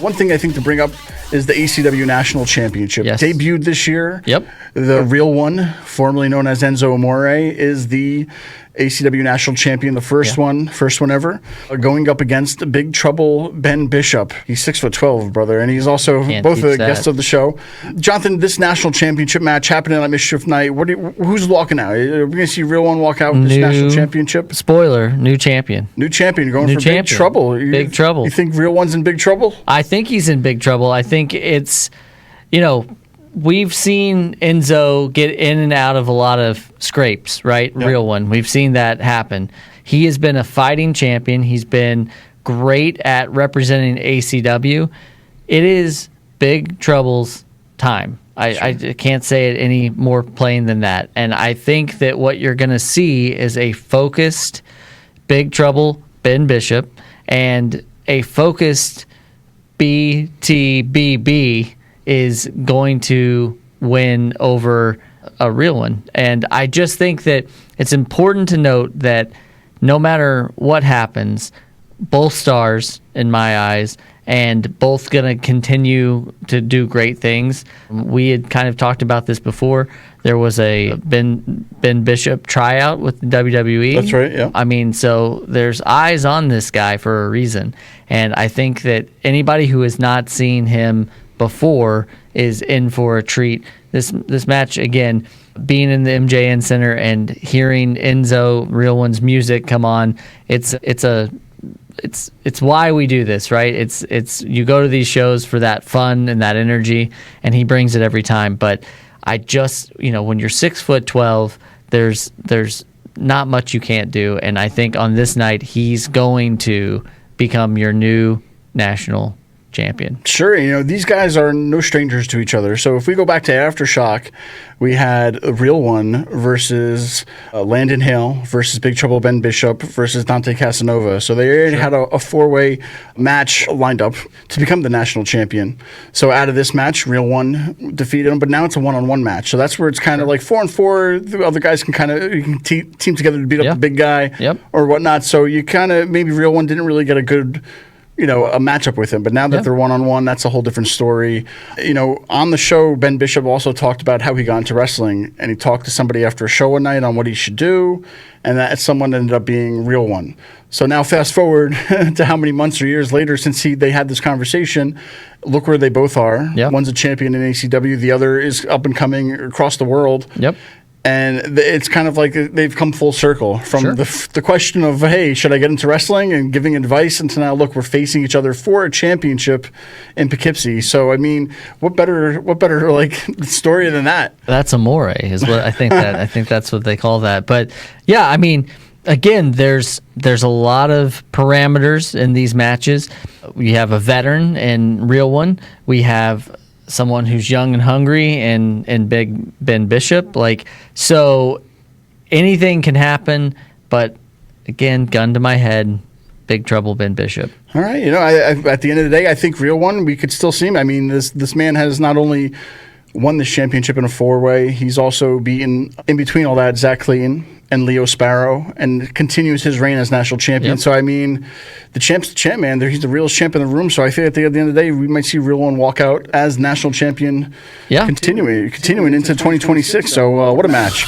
One thing I think to bring up is the ACW National Championship. Yes. Debuted this year. Yep. The Real1, formerly known as Enzo Amore, is the ACW National Champion, the first one ever, going up against Big Trouble Ben Bishop. He's 6'12", brother, and he's also both a guest of the show. Jonathan, this National Championship match happening at Mischief Night. Who's walking out? Are we going to see Real1 walk out with this National Championship? Spoiler, new champion. New champion, going for Big Trouble. Big Trouble. You think Real1's in big trouble? I think he's in big trouble. I think it's, we've seen Enzo get in and out of a lot of scrapes, right? Yep. Real1. We've seen that happen. He has been a fighting champion. He's been great at representing ACW. It is Big Trouble's time. I can't say it any more plain than that. And I think that what you're going to see is a focused Big Trouble Ben Bishop and a focused BTBB is going to win over a Real1. And I just think that it's important to note that no matter what happens, both stars, in my eyes, and both going to continue to do great things. We had kind of talked about this before. There was a Ben Bishop tryout with the WWE. That's right, yeah. I mean, so there's eyes on this guy for a reason. And I think that anybody who has not seen him before is in for a treat. This match, again, being in the MJN Center and hearing Enzo Real1's music come on, it's why we do this, right? It's you go to these shows for that fun and that energy, and he brings it every time. But I just, when you're 6'12", there's not much you can't do, and I think on this night he's going to become your new national champion. Sure, these guys are no strangers to each other. So if we go back to Aftershock, we had Real1 versus Landon Hale versus Big Trouble Ben Bishop versus Dante Casanova. So they already had a four-way match lined up to become the national champion. So out of this match, Real1 defeated him, but now it's a one-on-one match. So that's where it's kind of like 4-on-4. The other guys can kind of team together to beat up the big guy or whatnot. So you kind of, maybe Real1 didn't really get a good a matchup with him. But now that they're one-on-one, that's a whole different story. On the show, Ben Bishop also talked about how he got into wrestling, and he talked to somebody after a show one night on what he should do, and that someone ended up being Real1. So now fast forward to how many months or years later since they had this conversation. Look where they both are. Yep. One's a champion in ACW. The other is up and coming across the world. Yep. And it's kind of like they've come full circle from the question of, hey, should I get into wrestling, and giving advice, and to now, look, we're facing each other for a championship in Poughkeepsie. So, I mean, what better like story than that? That's Amore is what I think. I think that's what they call that. But yeah, I mean, again, there's a lot of parameters in these matches. We have a veteran in Real1. We have someone who's young and hungry and Big Ben Bishop. So anything can happen, but again, gun to my head, Big Trouble Ben Bishop. All right, at the end of the day, I think Real1, we could still see him. I mean, this man has not only won this championship in a four-way, he's also beaten, in between all that, Zach Clayton and Leo Sparrow, and continues his reign as national champion. Yep. So, I mean, the champ's the champ, man. He's the realest champ in the room. So I think at the end of the day, we might see Real1 walk out as national champion continuing into 2026. So what a match.